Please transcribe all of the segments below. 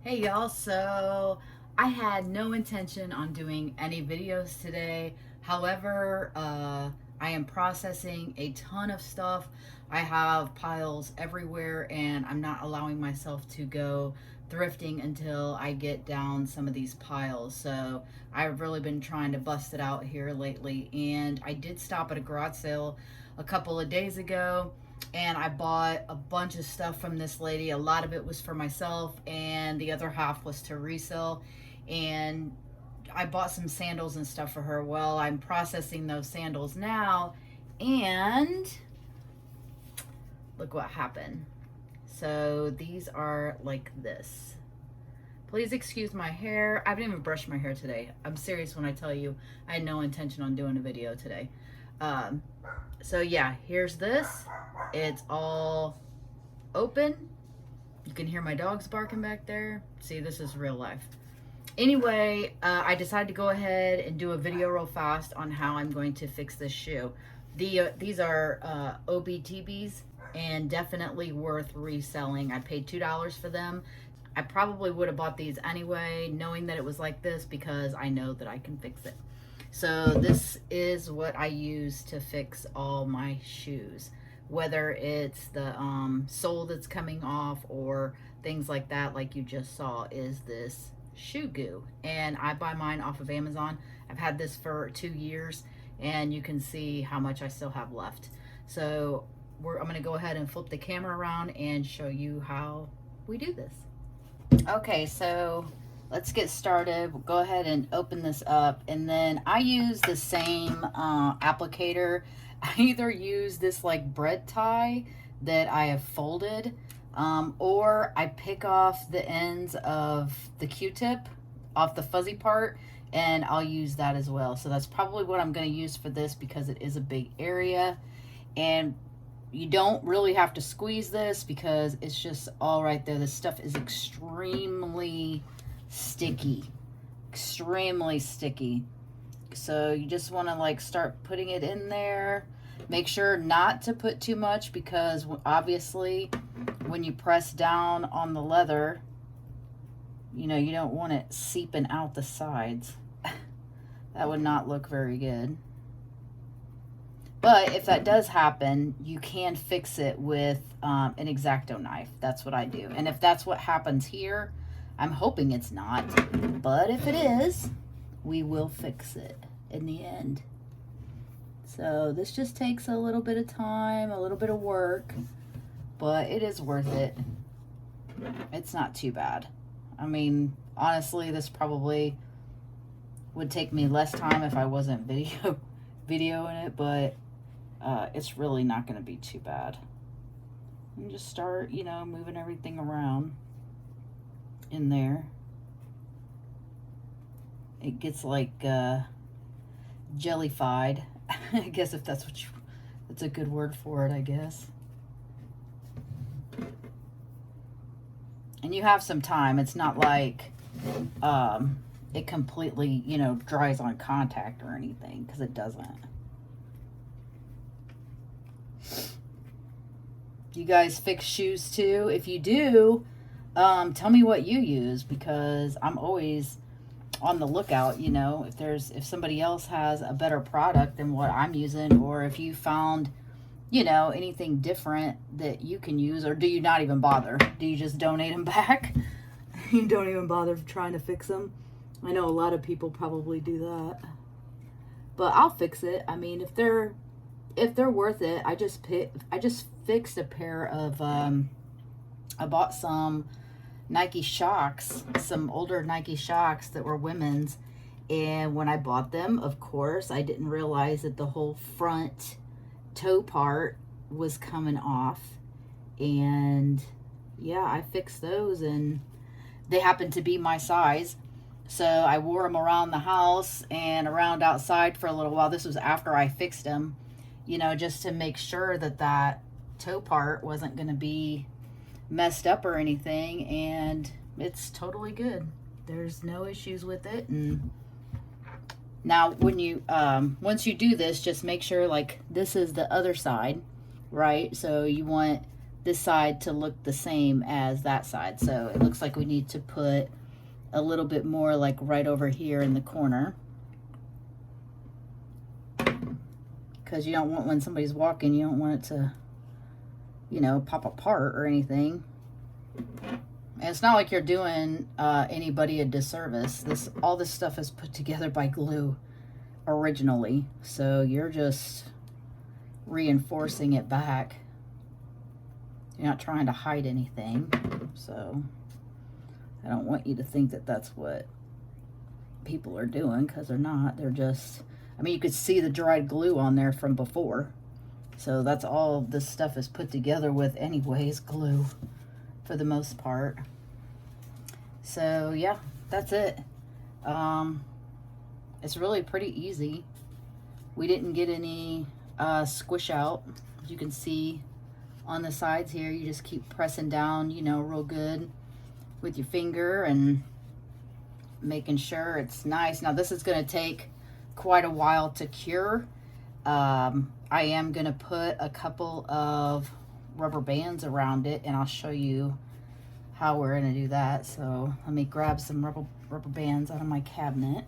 Hey y'all, so I had no intention on doing any videos today. However, I am processing a ton of stuff. I have piles everywhere and I'm not allowing myself to go thrifting until I get down some of these piles. So I've really been trying to bust it out here lately, and I did stop at a garage sale a couple of days ago and I bought a bunch of stuff from this lady. A lot of it was for myself, and the other half was to resell. And I bought some sandals and stuff for her. Well, I'm processing those sandals now, and look what happened. So these are like this. Please excuse my hair. I haven't even brushed my hair today. I'm serious when I tell you I had no intention on doing a video today. Um, so yeah, here's this. It's all open. You can hear my dogs barking back there. See, this is real life. Anyway, I decided to go ahead and do a video real fast on how I'm going to fix this shoe. These are OBTBs and definitely worth reselling. I paid $2 for them. I probably would have bought these anyway, knowing that it was like this, because I know that I can fix it. So this is what I use to fix all my shoes, whether it's the sole that's coming off or things like that, like you just saw, is this shoe goo. And I buy mine off of Amazon. I've had this for 2 years, and you can see how much I still have left. So I'm going to go ahead and flip the camera around and show you how we do this. Okay, so let's get started. We'll go ahead and open this up, and then I use the same applicator. I either use this like bread tie that I have folded, or I pick off the ends of the Q-tip off the fuzzy part, and I'll use that as well. So that's probably what I'm going to use for this, because it is a big area. And you don't really have to squeeze this because it's just all right there. This stuff is extremely sticky, extremely sticky. So you just want to like start putting it in there. Make sure not to put too much, because obviously when you press down on the leather, you know, you don't want it seeping out the sides. That would not look very good. But if that does happen, you can fix it with an X-Acto knife. That's what I do. And if that's what happens here, I'm hoping it's not. But if it is, we will fix it in the end. So this just takes a little bit of time, a little bit of work, but it is worth it. It's not too bad. I mean, honestly, this probably would take me less time if I wasn't videoing it, but it's really not going to be too bad. And just start, you know, moving everything around in there. It gets like jellified, I guess, if that's that's a good word for it, I guess. And you have some time. It's not like it completely, you know, dries on contact or anything, because it doesn't. Do you guys fix shoes too? If you do, tell me what you use, because I'm always on the lookout, you know, if somebody else has a better product than what I'm using, or if you found, you know, anything different that you can use. Or do you not even bother? Do you just donate them back? You don't even bother trying to fix them? I know a lot of people probably do that, but I'll fix it. I mean, if they're worth it. I just fixed a pair of I bought some Nike Shox, some older Nike Shox that were women's, and when I bought them, of course, I didn't realize that the whole front toe part was coming off. And yeah, I fixed those, and they happened to be my size. So I wore them around the house and around outside for a little while. This was after I fixed them, you know, just to make sure that that toe part wasn't going to be messed up or anything. And it's totally good. There's no issues with it. And now when you once you do this, just make sure, like, this is the other side, right? So you want this side to look the same as that side. So it looks like we need to put a little bit more like right over here in the corner, because you don't want, when somebody's walking, you don't want it to, you know, pop apart or anything. And it's not like you're doing anybody a disservice. All this stuff is put together by glue originally, so you're just reinforcing it back. You're not trying to hide anything, so I don't want you to think that that's what people are doing, because they're not. They're just, I mean, you could see the dried glue on there from before, so that's all this stuff is put together with anyways, glue for the most part. So yeah, that's it. It's really pretty easy. We didn't get any squish out. As you can see on the sides here, you just keep pressing down, you know, real good with your finger and making sure it's nice. Now this is going to take quite a while to cure. I am going to put a couple of rubber bands around it, and I'll show you how we're going to do that. So let me grab some rubber bands out of my cabinet.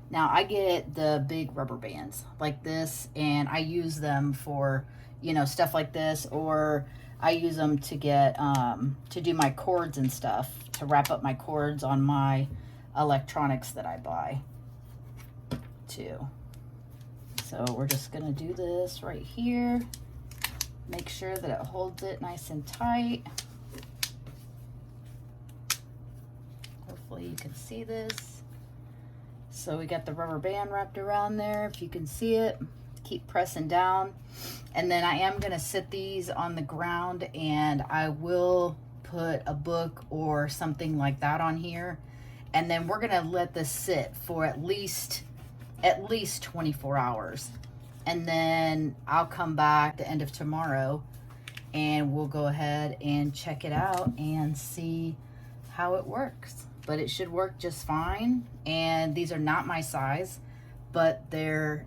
Now I get the big rubber bands like this, and I use them for, you know, stuff like this, or I use them to get to do my cords and stuff, to wrap up my cords on my electronics that I buy too. So we're just gonna do this right here. Make sure that it holds it nice and tight. Hopefully you can see this. So we got the rubber band wrapped around there, if you can see it. Keep pressing down. And then I am gonna sit these on the ground, and I will put a book or something like that on here. And then we're gonna let this sit for at least 24 hours. And then I'll come back the end of tomorrow, and we'll go ahead and check it out and see how it works. But it should work just fine. And these are not my size, but they're,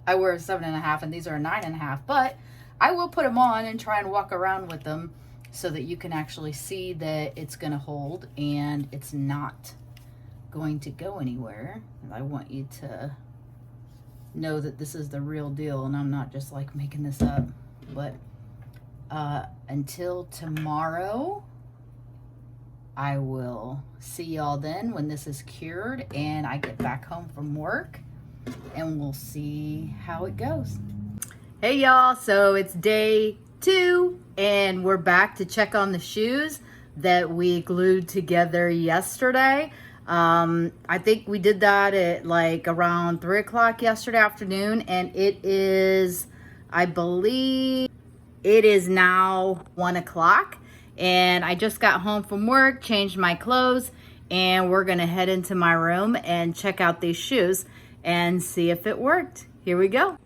I wear a 7.5 and these are a 9.5, but I will put them on and try and walk around with them so that you can actually see that it's gonna hold and it's not going to go anywhere. And I want you to know that this is the real deal, and I'm not just like making this up. But until tomorrow, I will see y'all then when this is cured and I get back home from work, and we'll see how it goes. Hey y'all, so it's day 2 and we're back to check on the shoes that we glued together yesterday. I think we did that at like around 3 o'clock yesterday afternoon, and it is, I believe it is now 1 o'clock. And I just got home from work, changed my clothes, and we're gonna head into my room and check out these shoes and see if it worked. Here we go.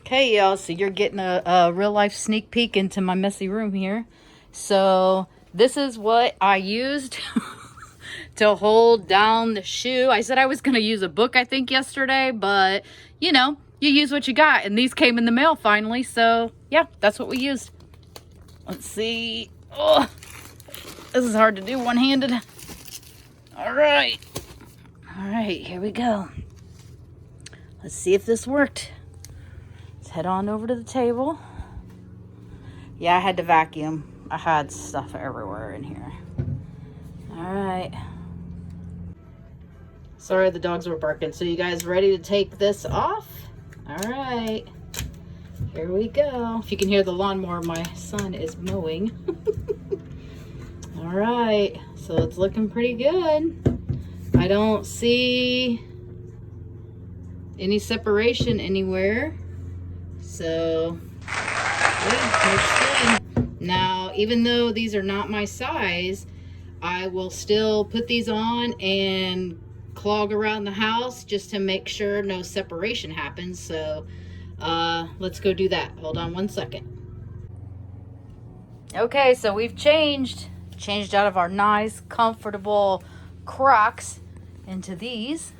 Okay, y'all, so you're getting a real life sneak peek into my messy room here. So this is what I used to hold down the shoe. I said I was gonna use a book, I think, yesterday, but you know, you use what you got, and these came in the mail finally, so yeah, that's what we used. Let's see. Oh, this is hard to do one-handed. All right, here we go. Let's see if this worked. Let's head on over to the table. Yeah, I had to vacuum. I had stuff everywhere in here. All right. Sorry, the dogs were barking. So you guys ready to take this off? All right. Here we go. If you can hear the lawnmower, my son is mowing. All right, so it's looking pretty good. I don't see any separation anywhere. So, yeah, looks good. Now, even though these are not my size, I will still put these on and clog around the house just to make sure no separation happens. So, let's go do that. Hold on 1 second. Okay, so we've changed out of our nice, comfortable Crocs into these.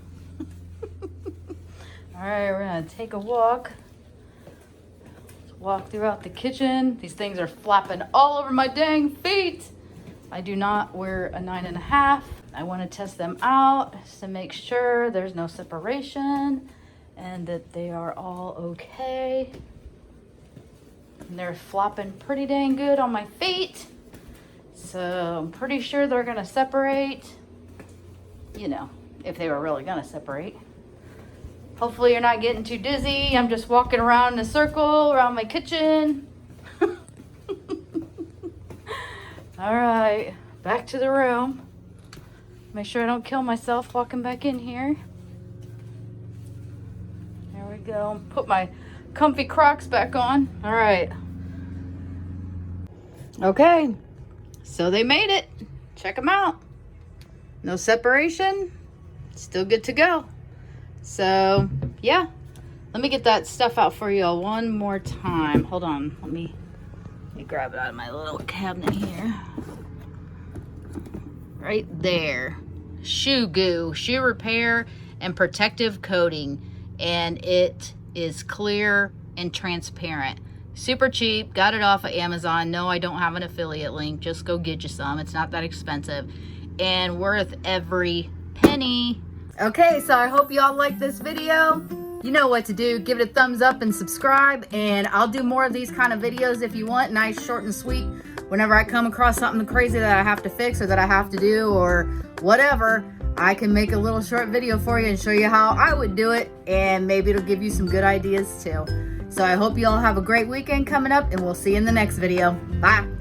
All right, we're gonna take a walk walk throughout the kitchen. These things are flapping all over my dang feet. I do not wear a 9.5. I want to test them out just to make sure there's no separation and that they are all okay. And they're flopping pretty dang good on my feet. So I'm pretty sure they're gonna separate, you know, if they were really gonna separate. Hopefully you're not getting too dizzy. I'm just walking around in a circle around my kitchen. All right, back to the room. Make sure I don't kill myself walking back in here. There we go. Put my comfy Crocs back on. All right. Okay, so they made it. Check them out. No separation. Still good to go. So, yeah. Let me get that stuff out for you all one more time. Hold on. Let me grab it out of my little cabinet here. Right there. Shoe goo, shoe repair and protective coating. And it is clear and transparent. Super cheap. Got it off of Amazon. No, I don't have an affiliate link. Just go get you some. It's not that expensive. And worth every penny. Okay, so I hope y'all like this video. You know what to do. Give it a thumbs up and subscribe. And I'll do more of these kind of videos if you want. Nice, short, and sweet. Whenever I come across something crazy that I have to fix or that I have to do or whatever, I can make a little short video for you and show you how I would do it. And maybe it'll give you some good ideas too. So I hope you all have a great weekend coming up, and we'll see you in the next video. Bye.